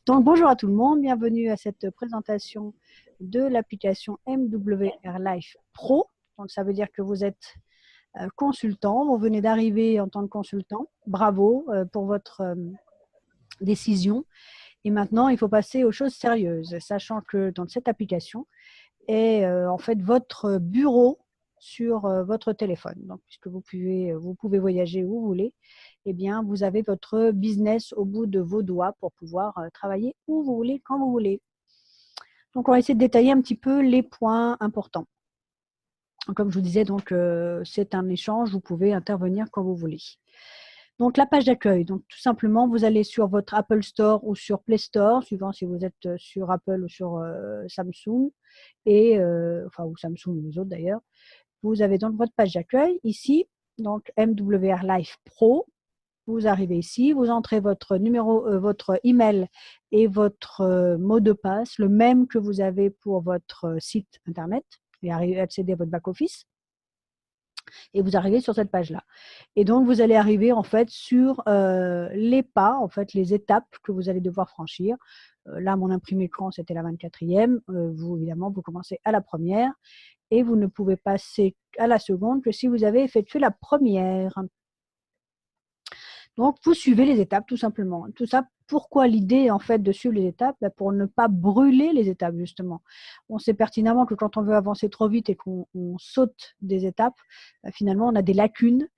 Donc, bonjour à tout le monde, bienvenue à cette présentation de l'application MWR Life Pro. Donc, ça veut dire que vous êtes consultant, vous venez d'arriver en tant que consultant. Bravo pour votre décision. Et maintenant, il faut passer aux choses sérieuses, sachant que dans cette application est en fait votre bureau sur votre téléphone. Donc, puisque vous pouvez voyager où vous voulez, eh bien, vous avez votre business au bout de vos doigts pour pouvoir travailler où vous voulez, quand vous voulez. Donc, on va essayer de détailler un petit peu les points importants. Comme je vous disais, donc c'est un échange, vous pouvez intervenir quand vous voulez. Donc, la page d'accueil. Donc, tout simplement, vous allez sur votre Apple Store ou sur Play Store, suivant si vous êtes sur Apple ou sur Samsung, ou Samsung ou les autres d'ailleurs. Vous avez donc votre page d'accueil ici, donc MWR Life Pro. Vous arrivez ici, vous entrez votre votre email et votre mot de passe, le même que vous avez pour votre site internet, et accéder à votre back-office. Et vous arrivez sur cette page-là. Et donc, vous allez arriver en fait sur les pas, en fait, les étapes que vous allez devoir franchir. Là, mon imprimé écran, c'était la 24e. Vous, évidemment, vous commencez à la première et vous ne pouvez passer à la seconde que si vous avez effectué la première. Donc, vous suivez les étapes tout simplement. Tout ça, pourquoi l'idée en fait de suivre les étapes? Pour ne pas brûler les étapes justement. On sait pertinemment que quand on veut avancer trop vite et qu'on saute des étapes, finalement on a des lacunes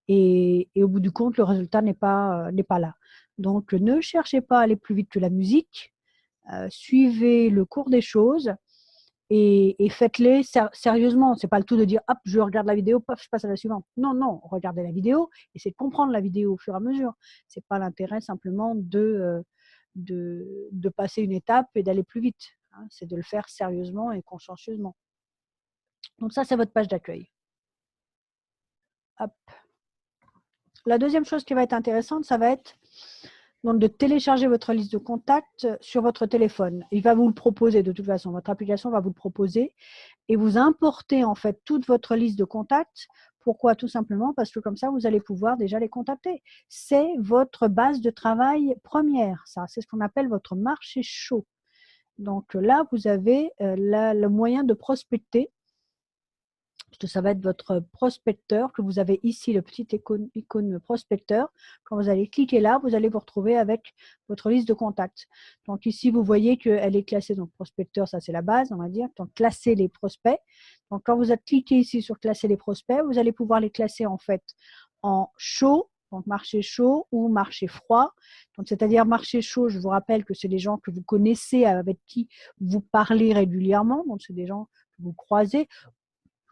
et au bout du compte le résultat n'est pas là. Donc ne cherchez pas à aller plus vite que la musique, suivez le cours des choses et faites-les sérieusement. C'est pas le tout de dire hop, je regarde la vidéo, paf, je passe à la suivante. Non, non, regardez la vidéo, essayez de comprendre la vidéo au fur et à mesure. C'est pas l'intérêt simplement de passer une étape et d'aller plus vite. Hein. C'est de le faire sérieusement et consciencieusement. Donc ça, c'est votre page d'accueil. Hop. La deuxième chose qui va être intéressante, ça va être donc de télécharger votre liste de contacts sur votre téléphone. Il va vous le proposer de toute façon. Votre application va vous le proposer et vous importez en fait toute votre liste de contacts. Pourquoi? Tout simplement parce que comme ça, vous allez pouvoir déjà les contacter. C'est votre base de travail première. Ça, c'est ce qu'on appelle votre marché chaud. Donc là, vous avez le moyen de prospecter. Ça va être votre prospecteur que vous avez ici, le petit icône prospecteur. Quand vous allez cliquer là, vous allez vous retrouver avec votre liste de contacts. Donc ici, vous voyez qu'elle est classée. Donc prospecteur, ça c'est la base, on va dire. Donc classer les prospects. Donc quand vous êtes cliqué ici sur classer les prospects, vous allez pouvoir les classer en fait en chaud, donc marché chaud ou marché froid. Donc c'est-à-dire marché chaud, je vous rappelle que c'est des gens que vous connaissez, avec qui vous parlez régulièrement. Donc c'est des gens que vous croisez,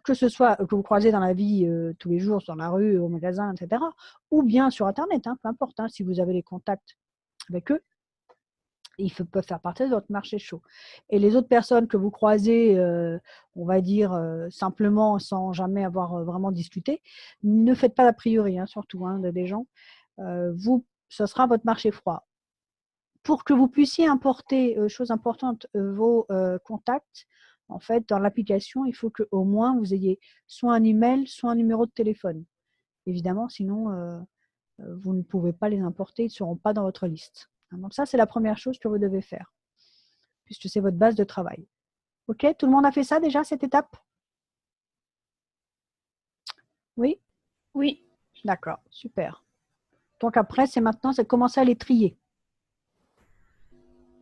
que ce soit que vous croisez dans la vie tous les jours, sur la rue, au magasin, etc., ou bien sur Internet, hein, peu importe, hein, si vous avez des contacts avec eux, ils peuvent faire partie de votre marché chaud. Et les autres personnes que vous croisez, on va dire simplement, sans jamais avoir vraiment discuté, ne faites pas d'a priori, hein, surtout hein, des gens. Ce sera votre marché froid. Pour que vous puissiez importer, chose importante, vos contacts, en fait, dans l'application, il faut qu'au moins vous ayez soit un email, soit un numéro de téléphone. Évidemment, sinon, vous ne pouvez pas les importer, ils ne seront pas dans votre liste. Donc ça, c'est la première chose que vous devez faire, puisque c'est votre base de travail. OK, tout le monde a fait ça déjà, cette étape? Oui? Oui, D'accord, super. Donc après, c'est maintenant, c'est de commencer à les trier.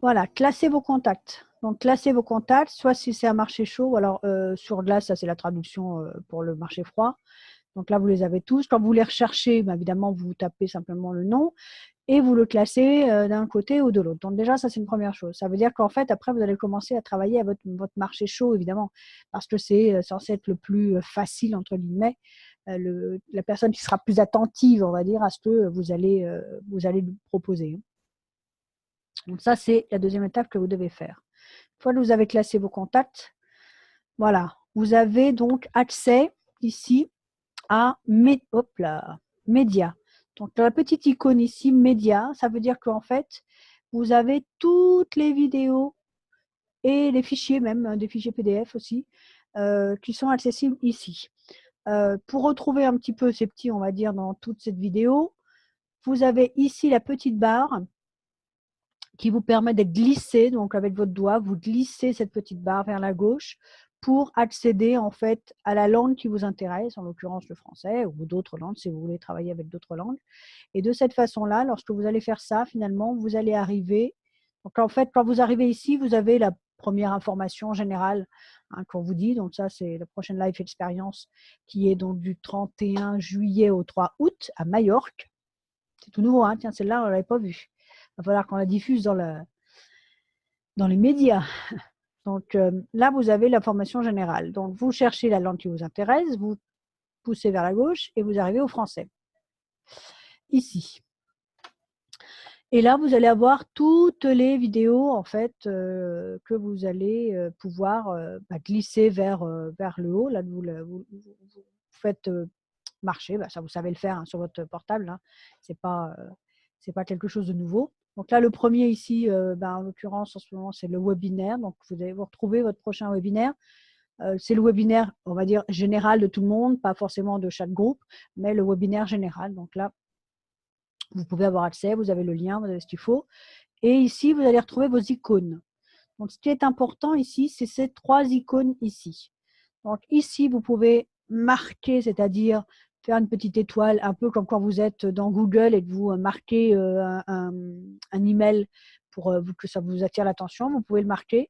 Voilà, classez vos contacts. Donc, classez vos contacts, soit si c'est un marché chaud, ou alors sur glace, ça c'est la traduction pour le marché froid. Donc là, vous les avez tous. Quand vous les recherchez, bien évidemment, vous tapez simplement le nom et vous le classez d'un côté ou de l'autre. Donc déjà, ça c'est une première chose. Ça veut dire qu'en fait, après, vous allez commencer à travailler à votre marché chaud, évidemment, parce que c'est censé être le plus facile, entre guillemets. La personne qui sera plus attentive, on va dire, à ce que vous allez lui proposer. Donc ça, c'est la deuxième étape que vous devez faire. Une fois que vous avez classé vos contacts, voilà, vous avez donc accès ici à Média. Donc la petite icône ici, Média, ça veut dire qu'en fait, vous avez toutes les vidéos et les fichiers même, des fichiers PDF aussi, qui sont accessibles ici. Pour retrouver un petit peu ces petits, on va dire, dans toute cette vidéo, vous avez ici la petite barre qui vous permet d'être glissé, donc avec votre doigt, vous glissez cette petite barre vers la gauche pour accéder en fait à la langue qui vous intéresse, en l'occurrence le français ou d'autres langues si vous voulez travailler avec d'autres langues. Et de cette façon-là, lorsque vous allez faire ça, finalement, vous allez arriver. Donc en fait, quand vous arrivez ici, vous avez la première information générale qu'on vous dit. Donc ça, c'est la prochaine Live Experience qui est donc du 31 juillet au 3 août à Majorque. C'est tout nouveau, hein. Tiens, celle-là, on ne l'avait pas vue. Il va falloir qu'on la diffuse dans les médias. Donc là, vous avez l'information générale. Donc vous cherchez la langue qui vous intéresse, vous poussez vers la gauche et vous arrivez au français. Ici. Et là, vous allez avoir toutes les vidéos en fait que vous allez pouvoir glisser vers le haut. Là, vous faites marcher. Ça, vous savez le faire sur votre portable. Hein. C'est pas quelque chose de nouveau. Donc là, le premier ici, en l'occurrence, en ce moment, c'est le webinaire. Donc, vous allez vous retrouver votre prochain webinaire. C'est le webinaire, on va dire, général de tout le monde, pas forcément de chaque groupe, mais le webinaire général. Donc là, vous pouvez avoir accès, vous avez le lien, vous avez ce qu'il faut. Et ici, vous allez retrouver vos icônes. Donc, ce qui est important ici, c'est ces 3 icônes ici. Donc ici, vous pouvez marquer, c'est-à-dire faire une petite étoile, un peu comme quand vous êtes dans Google et que vous marquez un email pour que ça vous attire l'attention, vous pouvez le marquer.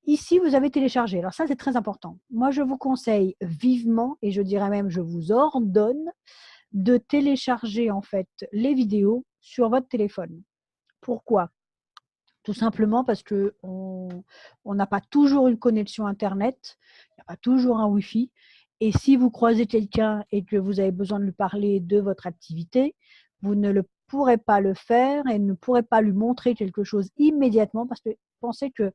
Ici, vous avez téléchargé. Alors ça, c'est très important. Moi, je vous conseille vivement, et je dirais même, je vous ordonne de télécharger en fait les vidéos sur votre téléphone. Pourquoi? Tout simplement parce qu'on n'a pas toujours une connexion Internet, il n'y a pas toujours un Wi-Fi. Et si vous croisez quelqu'un et que vous avez besoin de lui parler de votre activité, vous ne le pourrez pas le faire et ne pourrez pas lui montrer quelque chose immédiatement parce que pensez que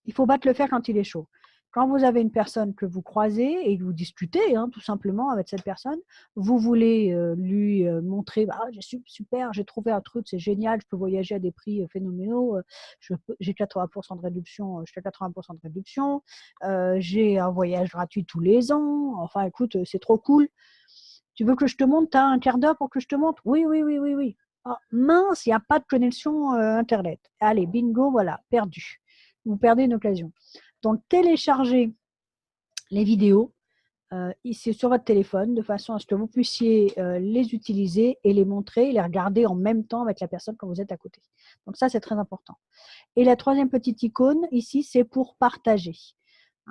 il faut battre le fer quand il est chaud. Quand vous avez une personne que vous croisez et que vous discutez tout simplement avec cette personne, vous voulez lui montrer super, j'ai trouvé un truc, c'est génial, je peux voyager à des prix phénoménaux, j'ai 80% de réduction, je fais 80% de réduction, j'ai un voyage gratuit tous les ans, enfin écoute, c'est trop cool. Tu veux que je te montre, tu as un quart d'heure pour que je te montre? Oui, oui, oui, oui, oui. Ah, mince, il n'y a pas de connexion Internet. Allez, bingo, voilà, perdu. Vous perdez une occasion. Donc, téléchargez les vidéos ici sur votre téléphone de façon à ce que vous puissiez les utiliser et les montrer, les regarder en même temps avec la personne quand vous êtes à côté. Donc ça, c'est très important. Et la troisième petite icône ici, c'est pour partager.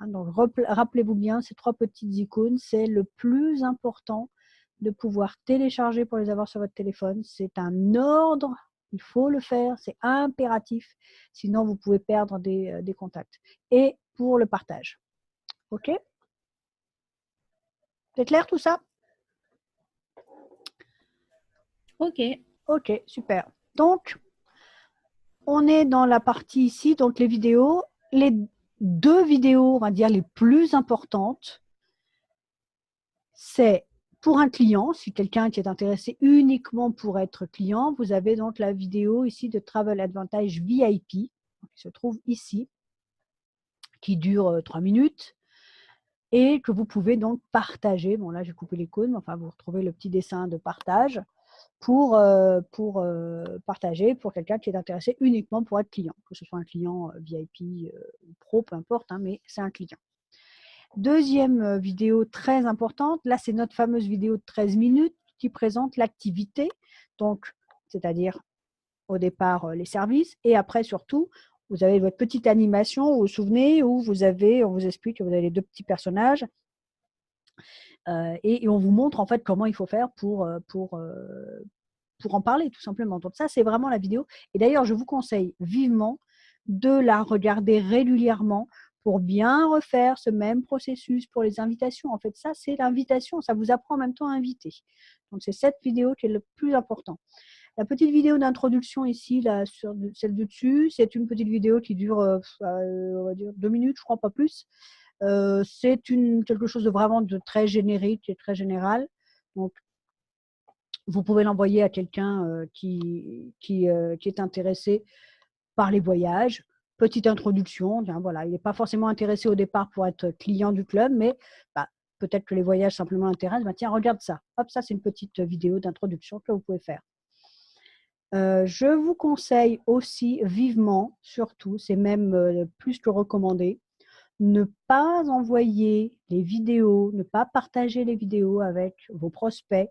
Donc, rappelez-vous bien, ces 3 petites icônes, c'est le plus important de pouvoir télécharger pour les avoir sur votre téléphone. C'est un ordre, il faut le faire, c'est impératif, sinon vous pouvez perdre des contacts. Et pour le partage. OK? C'est clair tout ça? Ok. OK, super. Donc, on est dans la partie ici, donc les vidéos. Les 2 vidéos, on va dire, les plus importantes, c'est pour un client, si quelqu'un qui est intéressé uniquement pour être client, vous avez donc la vidéo ici de Travel Advantage VIP, qui se trouve ici, qui dure 3 minutes et que vous pouvez donc partager. Bon, là, j'ai coupé l'icône, mais enfin, vous retrouvez le petit dessin de partage pour partager pour quelqu'un qui est intéressé uniquement pour être client, que ce soit un client VIP ou pro, peu importe, mais c'est un client. Deuxième vidéo très importante, là c'est notre fameuse vidéo de 13 minutes qui présente l'activité, donc c'est-à-dire au départ les services et après surtout vous avez votre petite animation, vous vous souvenez, où on vous explique que vous avez les 2 petits personnages et on vous montre en fait comment il faut faire pour en parler tout simplement. Donc ça c'est vraiment la vidéo et d'ailleurs je vous conseille vivement de la regarder régulièrement pour bien refaire ce même processus pour les invitations. En fait, ça, c'est l'invitation. Ça vous apprend en même temps à inviter. Donc, c'est cette vidéo qui est le plus important. La petite vidéo d'introduction ici, là, sur celle du dessus, c'est une petite vidéo qui dure, on va dire, 2 minutes, je crois, pas plus. C'est quelque chose de vraiment de très générique et très général. Donc, vous pouvez l'envoyer à quelqu'un qui est intéressé par les voyages. Petite introduction, voilà, il n'est pas forcément intéressé au départ pour être client du club, mais peut-être que les voyages simplement intéressent. Tiens, regarde ça. Hop, ça, c'est une petite vidéo d'introduction que vous pouvez faire. Je vous conseille aussi vivement, surtout, c'est même plus que recommandé, ne pas envoyer les vidéos, ne pas partager les vidéos avec vos prospects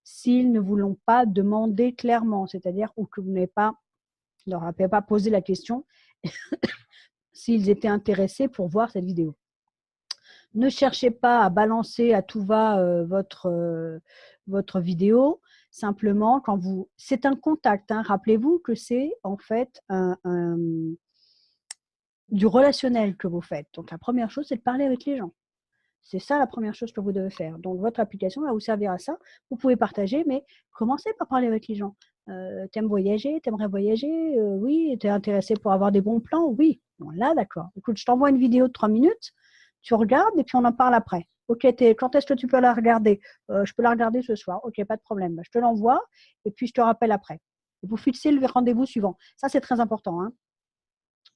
s'ils ne vous l'ont pas demandé clairement, c'est-à-dire ou que vous n'avez pas, leur avez pas posé la question s'ils étaient intéressés pour voir cette vidéo. Ne cherchez pas à balancer à tout va votre vidéo. Simplement, quand vous, c'est un contact. Hein, rappelez-vous que c'est en fait du relationnel que vous faites. Donc, la première chose, c'est de parler avec les gens. C'est ça la première chose que vous devez faire. Donc, votre application va vous servir à ça. Vous pouvez partager, mais commencez par parler avec les gens. T'aimes voyager? T'aimerais voyager? Oui. T'es intéressé pour avoir des bons plans? Oui. Bon, là, d'accord. Écoute, je t'envoie une vidéo de 3 minutes. Tu regardes et puis on en parle après. Ok, quand est-ce que tu peux la regarder? Je peux la regarder ce soir. Ok, pas de problème. Bah, je te l'envoie et puis je te rappelle après. Et vous fixez le rendez-vous suivant. Ça, c'est très important. Hein.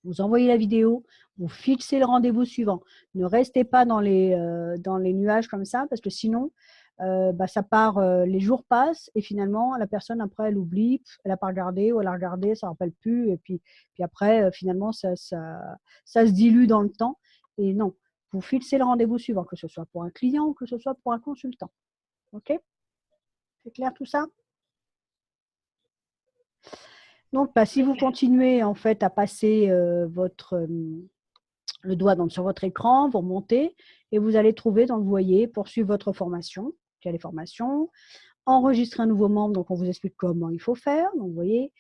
Vous envoyez la vidéo, vous fixez le rendez-vous suivant. Ne restez pas dans les nuages comme ça, parce que sinon, ça part, les jours passent et finalement, la personne, après, elle oublie, elle n'a pas regardé ou elle a regardé, ça ne rappelle plus. Et puis après, finalement, ça se dilue dans le temps. Et non, vous fixez le rendez-vous suivant, que ce soit pour un client ou que ce soit pour un consultant. OK? C'est clair tout ça? Donc, si vous continuez en fait à passer le doigt sur votre écran, vous remontez et vous allez trouver, donc vous voyez, poursuivre votre formation. Il y a les formations, enregistrer un nouveau membre, donc on vous explique comment il faut faire. Donc vous voyez,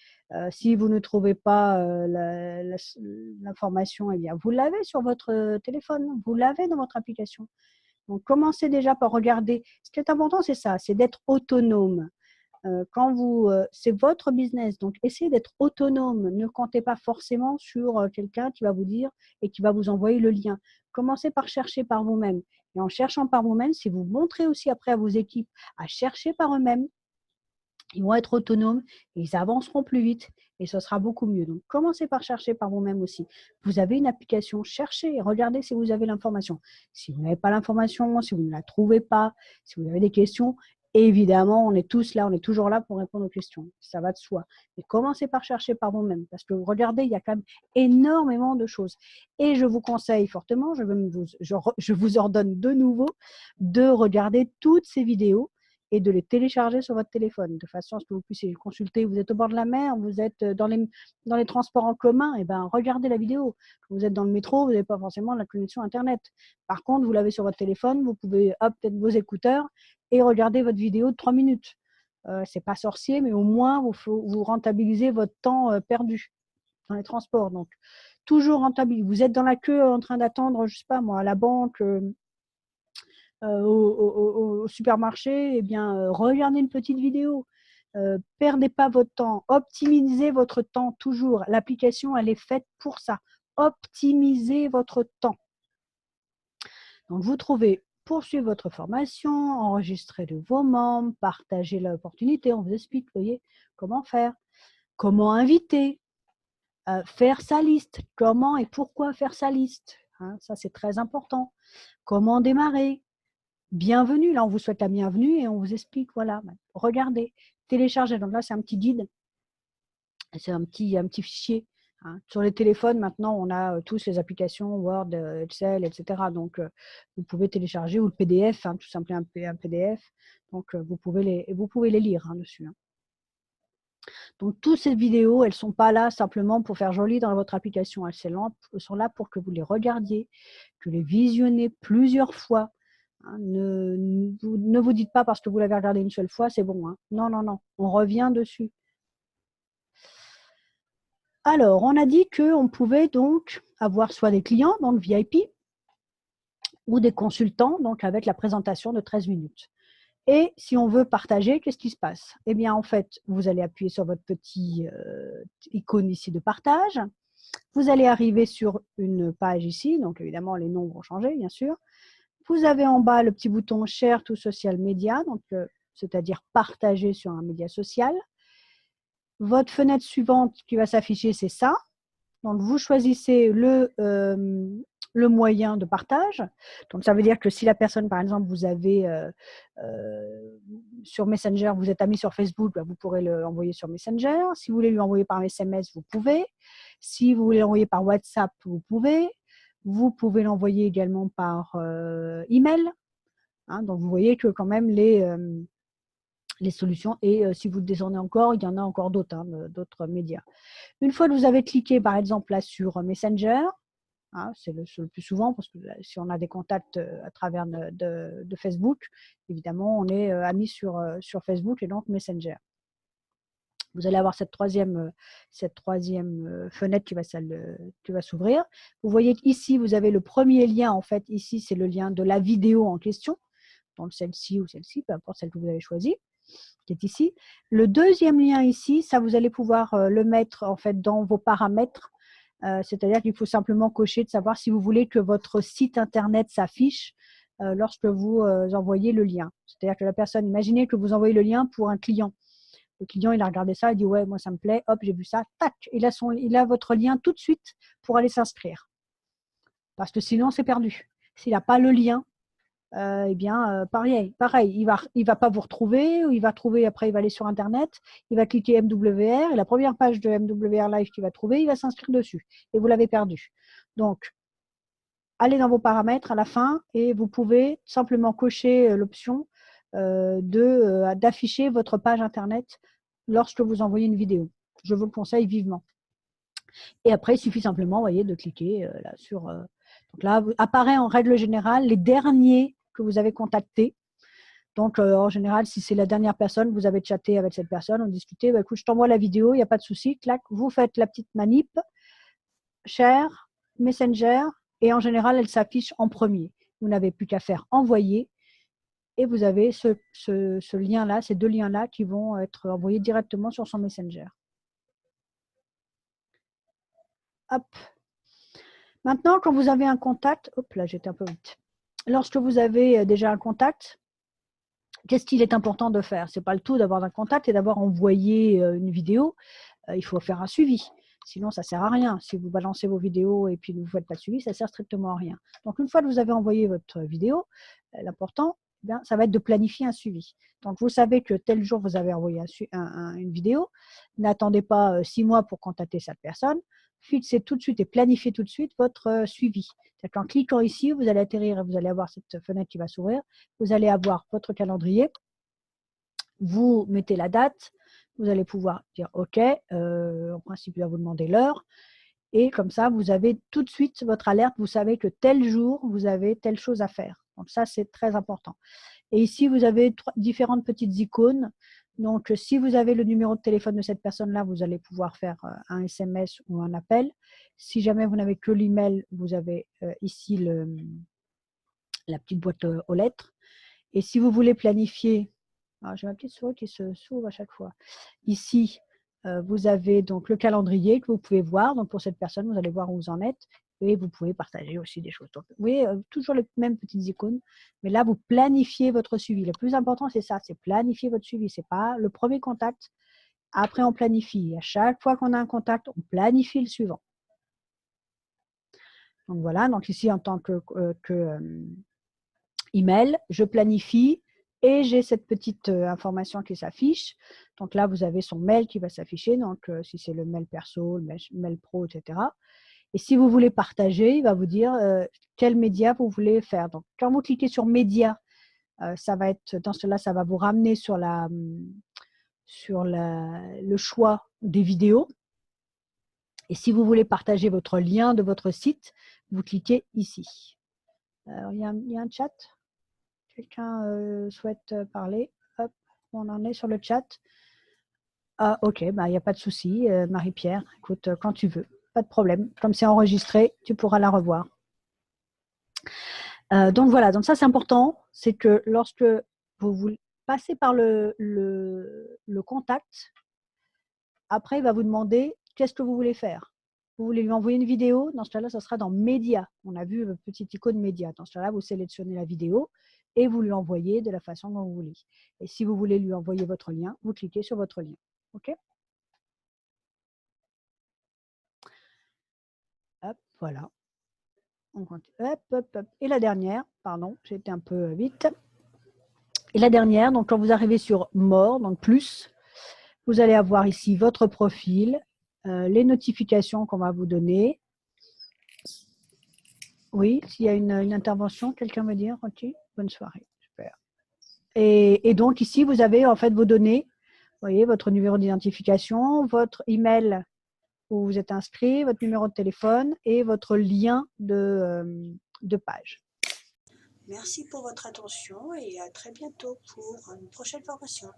si vous ne trouvez pas l'information, eh bien vous l'avez sur votre téléphone, vous l'avez dans votre application. Donc commencez déjà par regarder. Ce qui est important, c'est ça, c'est d'être autonome. C'est votre business, donc essayez d'être autonome. Ne comptez pas forcément sur quelqu'un qui va vous dire et qui va vous envoyer le lien. Commencez par chercher par vous-même. Et en cherchant par vous-même, si vous montrez aussi après à vos équipes à chercher par eux-mêmes, ils vont être autonomes et ils avanceront plus vite et ce sera beaucoup mieux. Donc, commencez par chercher par vous-même aussi. Vous avez une application, cherchez et regardez si vous avez l'information. Si vous n'avez pas l'information, si vous ne la trouvez pas, si vous avez des questions, évidemment, on est tous là, on est toujours là pour répondre aux questions. Ça va de soi. Mais commencez par chercher par vous-même parce que regardez, il y a quand même énormément de choses. Et je vous conseille fortement, je vous ordonne de nouveau de regarder toutes ces vidéos et de les télécharger sur votre téléphone, de façon à ce que vous puissiez les consulter. Vous êtes au bord de la mer, vous êtes dans les transports en commun, et ben regardez la vidéo. Vous êtes dans le métro, vous n'avez pas forcément la connexion Internet. Par contre, vous l'avez sur votre téléphone, vous pouvez peut-être vos écouteurs et regarder votre vidéo de 3 minutes. C'est pas sorcier, mais au moins, vous rentabilisez votre temps perdu dans les transports. Donc, toujours rentabiliser. Vous êtes dans la queue en train d'attendre, je sais pas moi, à la banque, au supermarché, eh bien, regardez une petite vidéo. Perdez pas votre temps. Optimisez votre temps toujours. L'application, elle est faite pour ça. Optimisez votre temps. Donc, vous trouvez poursuivre votre formation, enregistrer de vos membres, partager l'opportunité. On vous explique, vous voyez, comment faire, comment inviter, faire sa liste, comment et pourquoi faire sa liste. Hein, ça, c'est très important. Comment démarrer. Bienvenue, là on vous souhaite la bienvenue et on vous explique, voilà, regardez, téléchargez. Donc là c'est un petit guide, c'est un petit fichier. Hein. Sur les téléphones maintenant on a tous les applications Word, Excel, etc. Donc vous pouvez télécharger ou le PDF, hein, tout simplement un PDF. Donc vous pouvez les lire hein, dessus. Hein. Donc toutes ces vidéos, elles ne sont pas là simplement pour faire joli dans votre application. Elles sont là pour que vous les regardiez, que les visionnez plusieurs fois. Hein, ne vous dites pas parce que vous l'avez regardé une seule fois, c'est bon. Hein. Non, non, non, on revient dessus. Alors, on a dit qu'on pouvait donc avoir soit des clients dans le VIP ou des consultants, donc avec la présentation de 13 minutes. Et si on veut partager, qu'est-ce qui se passe? Eh bien, en fait, vous allez appuyer sur votre petit icône ici de partage. Vous allez arriver sur une page ici, donc évidemment, les noms vont changer, bien sûr. Vous avez en bas le petit bouton Share to Social Media, donc c'est-à-dire partager sur un média social. Votre fenêtre suivante qui va s'afficher, c'est ça. Donc, vous choisissez le moyen de partage. Donc, ça veut dire que si la personne, par exemple, vous avez sur Messenger, vous êtes amis sur Facebook, bah, vous pourrez l'envoyer sur Messenger. Si vous voulez lui envoyer par SMS, vous pouvez. Si vous voulez l'envoyer par WhatsApp, vous pouvez. Vous pouvez l'envoyer également par email. Hein, donc, vous voyez que quand même les solutions, et si vous descendez encore, il y en a encore d'autres, hein, d'autres médias. Une fois que vous avez cliqué, par exemple, là sur Messenger, hein, c'est le plus souvent, parce que là, si on a des contacts à travers de Facebook, évidemment, on est amis sur Facebook et donc Messenger. Vous allez avoir cette troisième fenêtre qui va s'ouvrir. Vous voyez qu'ici, vous avez le premier lien. En fait, ici, c'est le lien de la vidéo en question, donc celle-ci ou celle-ci, peu importe celle que vous avez choisie, qui est ici. Le deuxième lien ici, ça, vous allez pouvoir le mettre en fait dans vos paramètres. C'est-à-dire qu'il faut simplement cocher de savoir si vous voulez que votre site internet s'affiche lorsque vous envoyez le lien. C'est-à-dire que la personne, imaginez que vous envoyez le lien pour un client. Le client, il a regardé ça, il dit ouais, moi ça me plaît, hop, j'ai vu ça, tac, il a votre lien tout de suite pour aller s'inscrire. Parce que sinon, c'est perdu. S'il n'a pas le lien, eh bien, pareil, il va pas vous retrouver, ou il va trouver, après, il va aller sur Internet, il va cliquer MWR, et la première page de MWR Live qu'il va trouver, il va s'inscrire dessus, et vous l'avez perdu. Donc, allez dans vos paramètres à la fin, et vous pouvez simplement cocher l'option d'afficher votre page Internet lorsque vous envoyez une vidéo. Je vous le conseille vivement. Et après, il suffit simplement, voyez, de cliquer là sur... donc là, apparaît en règle générale les derniers que vous avez contactés. Donc, en général, si c'est la dernière personne, vous avez chatté avec cette personne, on discutait, bah, écoute, je t'envoie la vidéo, il n'y a pas de souci, clac, vous faites la petite manip, share, Messenger, et en général, elle s'affiche en premier. Vous n'avez plus qu'à faire envoyer, et vous avez ce lien-là, ces deux liens-là qui vont être envoyés directement sur son Messenger. Hop. Maintenant, quand vous avez un contact, hop là, j'étais un peu vite. Lorsque vous avez déjà un contact, qu'est-ce qu'il est important de faire? Ce n'est pas le tout d'avoir un contact et d'avoir envoyé une vidéo. Il faut faire un suivi. Sinon, ça ne sert à rien. Si vous balancez vos vidéos et puis vous ne faites pas de suivi, ça ne sert strictement à rien. Donc, une fois que vous avez envoyé votre vidéo, l'important, ça va être de planifier un suivi. Donc, vous savez que tel jour, vous avez envoyé une vidéo. N'attendez pas 6 mois pour contacter cette personne. Fixez tout de suite et planifiez tout de suite votre suivi. C'est-à-dire qu'en cliquant ici, vous allez atterrir et vous allez avoir cette fenêtre qui va s'ouvrir. Vous allez avoir votre calendrier. Vous mettez la date. Vous allez pouvoir dire OK. En principe, il va vous demander l'heure. Et comme ça, vous avez tout de suite votre alerte. Vous savez que tel jour, vous avez telle chose à faire. Donc ça, c'est très important. Et ici, vous avez différentes petites icônes. Donc, si vous avez le numéro de téléphone de cette personne-là, vous allez pouvoir faire un SMS ou un appel. Si jamais vous n'avez que l'email, vous avez ici la petite boîte aux lettres. Et si vous voulez planifier, j'ai ma petite souris qui s'ouvre à chaque fois. Ici, vous avez donc le calendrier que vous pouvez voir. Donc, pour cette personne, vous allez voir où vous en êtes. Et vous pouvez partager aussi des choses. Donc, vous voyez, toujours les mêmes petites icônes. Mais là, vous planifiez votre suivi. Le plus important, c'est ça, c'est planifier votre suivi. Ce n'est pas le premier contact. Après, on planifie. À chaque fois qu'on a un contact, on planifie le suivant. Donc, voilà. Donc, ici, en tant que email, je planifie et j'ai cette petite information qui s'affiche. Donc là, vous avez son mail qui va s'afficher. Donc, si c'est le mail perso, le mail pro, etc. Et si vous voulez partager, il va vous dire quel média vous voulez faire. Donc, quand vous cliquez sur média, ça va être, dans cela, ça va vous ramener sur le choix des vidéos. Et si vous voulez partager votre lien de votre site, vous cliquez ici. Alors, il y a un chat. Quelqu'un souhaite parler? Hop, on en est sur le chat. Ah, ok, bah, il n'y a pas de souci, Marie-Pierre. Écoute, quand tu veux, pas de problème. Comme c'est enregistré, tu pourras la revoir. Donc voilà, donc ça c'est important, c'est que lorsque vous passez par le contact, après il va vous demander qu'est-ce que vous voulez faire. Vous voulez lui envoyer une vidéo, dans ce cas-là, ça sera dans Média. On a vu le petit icône Média. Dans ce cas-là, vous sélectionnez la vidéo et vous lui envoyez de la façon dont vous voulez. Et si vous voulez lui envoyer votre lien, vous cliquez sur votre lien. OK ? Voilà. On continue. Hop, hop, hop. Et la dernière, pardon, j'étais un peu vite. Et la dernière, donc quand vous arrivez sur More, donc plus, vous allez avoir ici votre profil, les notifications qu'on va vous donner. Oui, s'il y a une intervention, quelqu'un me dire, ok, bonne soirée. Super. Et donc ici, vous avez en fait vos données. Vous voyez, votre numéro d'identification, votre email où vous êtes inscrit, votre numéro de téléphone et votre lien de page. Merci pour votre attention et à très bientôt pour une prochaine formation.